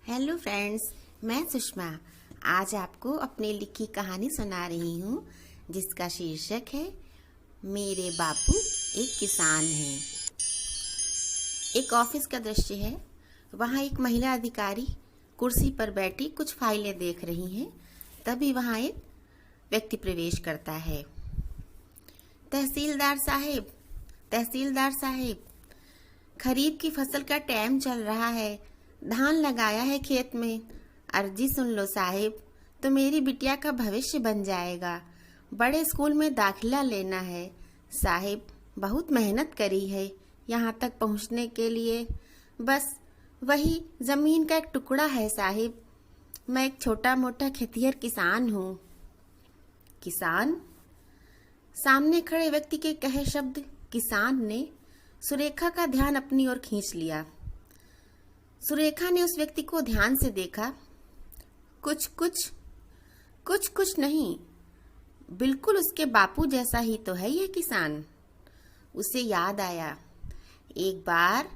Hello friends, मैं सुषमा आज आपको अपनी लिखी कहानी सुना रही हूँ जिसका शीर्षक है मेरे बापू एक किसान हैं। एक ऑफिस का दृश्य है। वहाँ एक महिला अधिकारी कुर्सी पर बैठी कुछ फाइलें देख रही हैं। तभी वहाँ एक व्यक्ति प्रवेश करता है। तहसीलदार साहेब, तहसीलदार साहेब, खरीफ की फसल का टाइम चल रहा है। धान लगाया है खेत में। अर्जी सुन लो साहिब, तो मेरी बिटिया का भविष्य बन जाएगा। बड़े स्कूल में दाखिला लेना है साहिब। बहुत मेहनत करी है यहाँ तक पहुँचने के लिए। बस वही जमीन का एक टुकड़ा है साहिब। मैं एक छोटा मोटा खेतिहर किसान हूँ। किसान? सामने खड़े व्यक्ति के कहे शब्द किसान ने सुरेखा का ध्यान अपनी ओर खींच लिया। सुरेखा ने उस व्यक्ति को ध्यान से देखा। कुछ नहीं, बिल्कुल उसके बापू जैसा ही तो है यह किसान। उसे याद आया, एक बार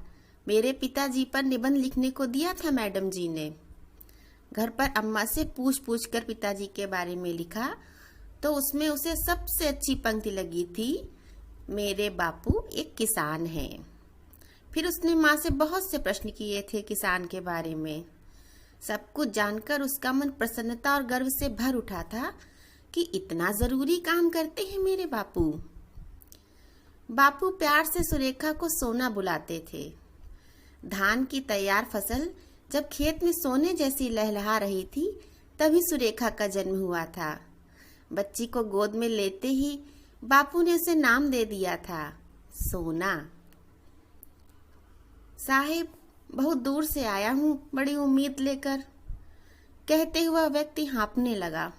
मेरे पिताजी पर निबंध लिखने को दिया था मैडम जी ने। घर पर अम्मा से पूछ कर पिताजी के बारे में लिखा तो उसमें उसे सबसे अच्छी पंक्ति लगी थी, मेरे बापू एक किसान हैं। फिर उसने माँ से बहुत से प्रश्न किए थे किसान के बारे में। सब कुछ जानकर उसका मन प्रसन्नता और गर्व से भर उठा था कि इतना जरूरी काम करते हैं मेरे बापू। बापू प्यार से सुरेखा को सोना बुलाते थे। धान की तैयार फसल जब खेत में सोने जैसी लहलहा रही थी तभी सुरेखा का जन्म हुआ था। बच्ची को गोद में लेते ही बापू ने उसे नाम दे दिया था, सोना। साहिब, बहुत दूर से आया हूँ बड़ी उम्मीद लेकर, कहते हुआ व्यक्ति हाँफने लगा।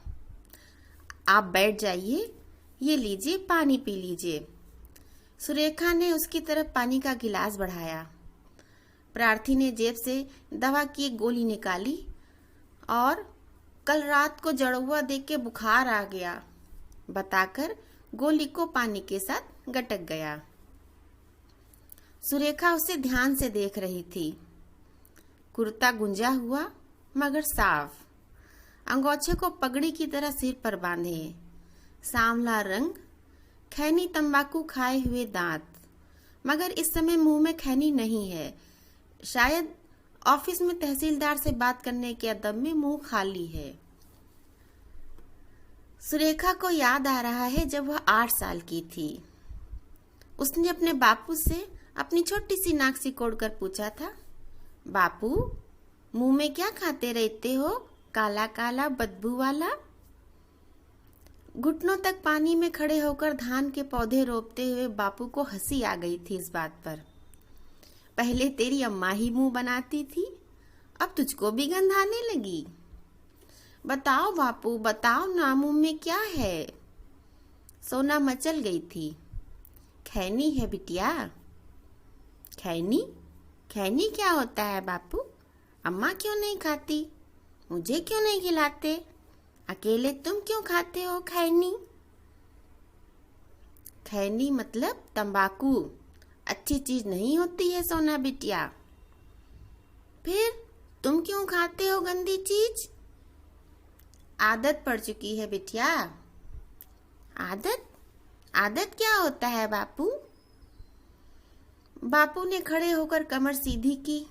आप बैठ जाइए, ये लीजिए पानी पी लीजिए। सुरेखा ने उसकी तरफ पानी का गिलास बढ़ाया। प्रार्थी ने जेब से दवा की एक गोली निकाली और कल रात को जड़ुआ देख के बुखार आ गया बताकर गोली को पानी के साथ गटक गया। सुरेखा उसे ध्यान से देख रही थी। कुर्ता गुंजा हुआ मगर साफ, अंगोछे को पगड़ी की तरह सिर पर बांधे, सांवला रंग, खैनी तंबाकू खाए हुए दांत, मगर इस समय मुंह में खैनी नहीं है। शायद ऑफिस में तहसीलदार से बात करने के अदब में मुंह खाली है। सुरेखा को याद आ रहा है जब वह 8 साल की थी। उसने अपने बापू से अपनी छोटी सी नाक सिकोड़ कर पूछा था, बापू मुंह में क्या खाते रहते हो, काला काला बदबू वाला। घुटनों तक पानी में खड़े होकर धान के पौधे रोपते हुए बापू को हंसी आ गई थी इस बात पर। पहले तेरी अम्मा ही मुंह बनाती थी, अब तुझको भी गंध आने लगी। बताओ बापू, बताओ ना, मुंह में क्या है। सोना मचल गई थी। खैनी है बिटिया। खैनी? खैनी क्या होता है बापू? अम्मा क्यों नहीं खाती? मुझे क्यों नहीं खिलाते? अकेले तुम क्यों खाते हो खैनी? खैनी मतलब तंबाकू। अच्छी चीज नहीं होती है सोना बिटिया। फिर तुम क्यों खाते हो गंदी चीज? आदत पड़ चुकी है बिटिया। आदत? आदत क्या होता है बापू? बापू ने खड़े होकर कमर सीधी की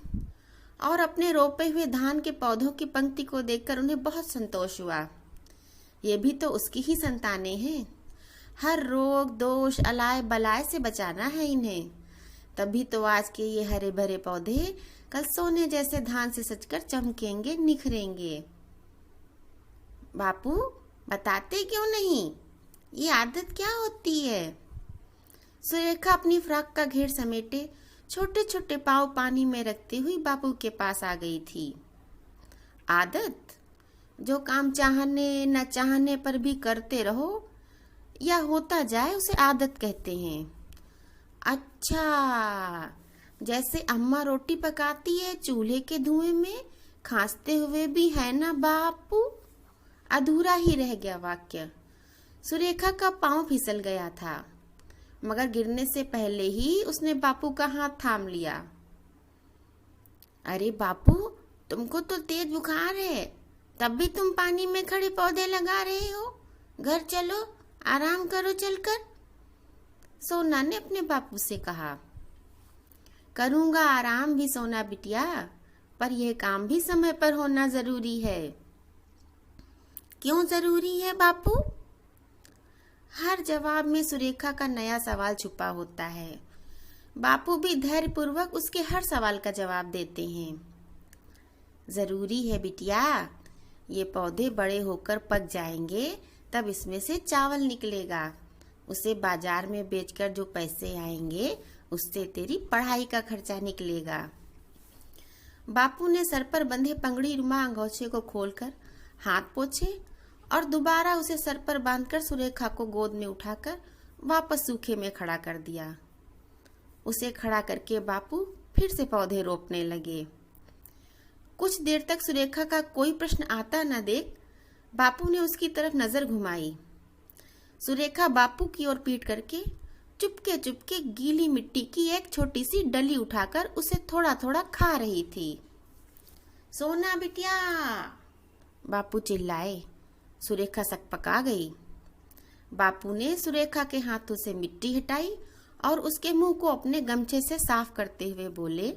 और अपने रोपे हुए धान के पौधों की पंक्ति को देखकर उन्हें बहुत संतोष हुआ। ये भी तो उसकी ही संतानें हैं। हर रोग दोष अलाय बलाय से बचाना है इन्हें। तभी तो आज के ये हरे भरे पौधे कल सोने जैसे धान से सजकर चमकेंगे, निखरेंगे। बापू बताते क्यों नहीं, ये आदत क्या होती है? सुरेखा अपनी फ्रॉक का घेर समेटे छोटे छोटे पाँव पानी में रखती हुई बापू के पास आ गई थी। आदत? जो काम चाहने न चाहने पर भी करते रहो या होता जाए उसे आदत कहते हैं। अच्छा, जैसे अम्मा रोटी पकाती है चूल्हे के धुएं में, खांसते हुए भी, है ना बापू? अधूरा ही रह गया वाक्य। सुरेखा का पाँव फिसल गया था मगर गिरने से पहले ही उसने बापू का हाथ थाम लिया। अरे बापू, तुमको तो तेज बुखार है, तब भी तुम पानी में खड़े पौधे लगा रहे हो। घर चलो, आराम करो चलकर। सोना ने अपने बापू से कहा। करूँगा आराम भी सोना बिटिया, पर यह काम भी समय पर होना जरूरी है। क्यों जरूरी है बापू? हर जवाब में सुरेखा का नया सवाल छुपा होता है। बापू भी धैर्यपूर्वक उसके हर सवाल का जवाब देते हैं। जरूरी है बिटिया, ये पौधे बड़े होकर पक जाएंगे, तब इसमें से चावल निकलेगा। उसे बाजार में बेचकर जो पैसे आएंगे, उससे तेरी पढ़ाई का खर्चा निकलेगा। बापू ने सर पर बंधे पंगड़ी रुमा अंगोछे को खोलकर हाथ पोंछे और दोबारा उसे सर पर बांधकर सुरेखा को गोद में उठाकर वापस सूखे में खड़ा कर दिया। उसे खड़ा करके बापू फिर से पौधे रोपने लगे। कुछ देर तक सुरेखा का कोई प्रश्न आता न देख बापू ने उसकी तरफ नजर घुमाई। सुरेखा बापू की ओर पीठ करके चुपके चुपके गीली मिट्टी की एक छोटी सी डली उठाकर उसे थोड़ा थोड़ा खा रही थी। सोना बिटिया, बापू चिल्लाए। सुरेखा सकपका गई। बापू ने सुरेखा के हाथों से मिट्टी हटाई और उसके मुंह को अपने गमछे से साफ करते हुए बोले,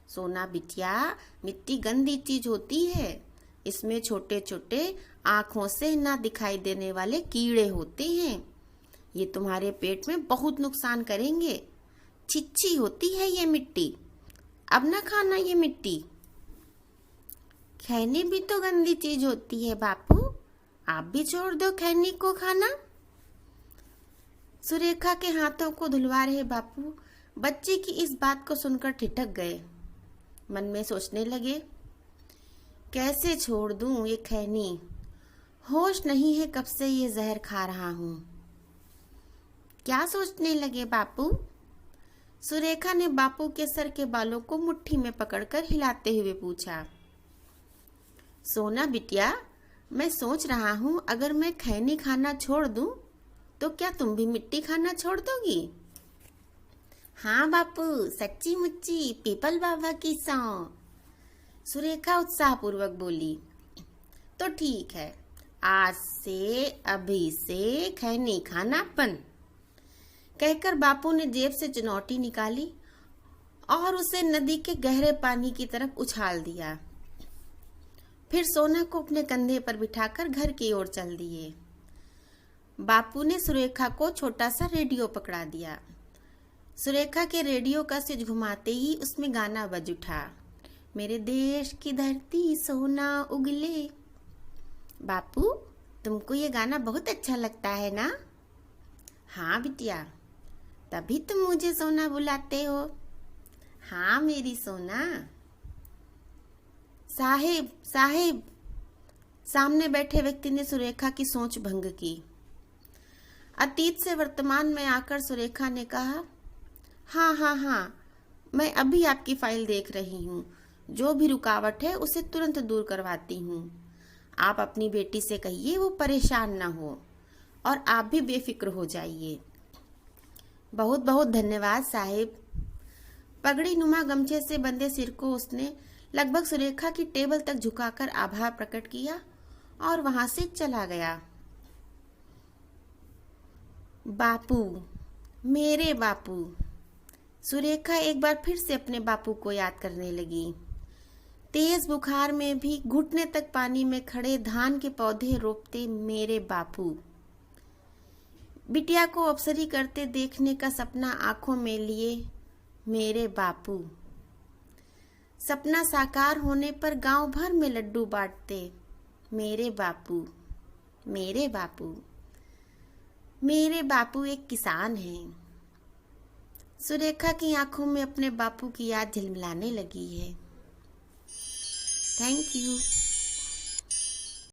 सोना बिटिया, मिट्टी गंदी चीज होती है। इसमें छोटे छोटे आंखों से ना दिखाई देने वाले कीड़े होते हैं। ये तुम्हारे पेट में बहुत नुकसान करेंगे। छिच्छी होती है ये मिट्टी, अब ना खाना ये मिट्टी। खैनी भी तो गंदी चीज होती है बापू, आप भी छोड़ दो खैनी को खाना। सुरेखा के हाथों को धुलवा रहे बापू बच्चे की इस बात को सुनकर ठिठक गए। मन में सोचने लगे, कैसे छोड़ दूं ये खैनी, होश नहीं है कब से ये जहर खा रहा हूं। क्या सोचने लगे बापू? सुरेखा ने बापू के सर के बालों को मुट्ठी में पकड़कर हिलाते हुए पूछा। सोना बिटिया, मैं सोच रहा हूं अगर मैं खैनी खाना छोड़ दूं तो क्या तुम भी मिट्टी खाना छोड़ दोगी? हाँ बापू, सच्ची मुच्ची पीपल बाबा की सौं, सुरेखा उत्साहपूर्वक बोली। तो ठीक है, आज से अभी से खैनी खाना बंद, कहकर बापू ने जेब से चुनौती निकाली और उसे नदी के गहरे पानी की तरफ उछाल दिया। फिर सोना को अपने कंधे पर बिठाकर घर की ओर चल दिए। बापू ने सुरेखा को छोटा सा रेडियो पकड़ा दिया। सुरेखा के रेडियो का स्विच घुमाते ही उसमें गाना बज उठा, मेरे देश की धरती सोना उगले। बापू, तुमको ये गाना बहुत अच्छा लगता है ना? हाँ बिटिया, तभी तुम मुझे सोना बुलाते हो। हाँ मेरी सोना। साहिब साहिब, सामने बैठे व्यक्ति ने सुरेखा की सोच भंग की। अतीत से वर्तमान में आकर सुरेखा ने कहा, हाँ हाँ हाँ, मैं अभी आपकी फाइल देख रही हूँ। जो भी रुकावट है उसे तुरंत दूर करवाती हूँ। आप अपनी बेटी से कहिए वो परेशान ना हो और आप भी बेफिक्र हो जाइए। बहुत बहुत धन्यवाद साहिब। पगड़ी नुमा गमछे से बंधे सिर को उसने लगभग सुरेखा की टेबल तक झुकाकर आभार प्रकट किया और वहां से चला गया। बापू, मेरे बापू। सुरेखा एक बार फिर से अपने बापू को याद करने लगी। तेज बुखार में भी घुटने तक पानी में खड़े धान के पौधे रोपते मेरे बापू। बिटिया को अफसरी करते देखने का सपना आंखों में लिए मेरे बापू। सपना साकार होने पर गांव भर में लड्डू बांटते मेरे बापू। मेरे बापू, मेरे बापू एक किसान हैं। सुरेखा की आंखों में अपने बापू की याद झिलमिलाने लगी है। Thank you.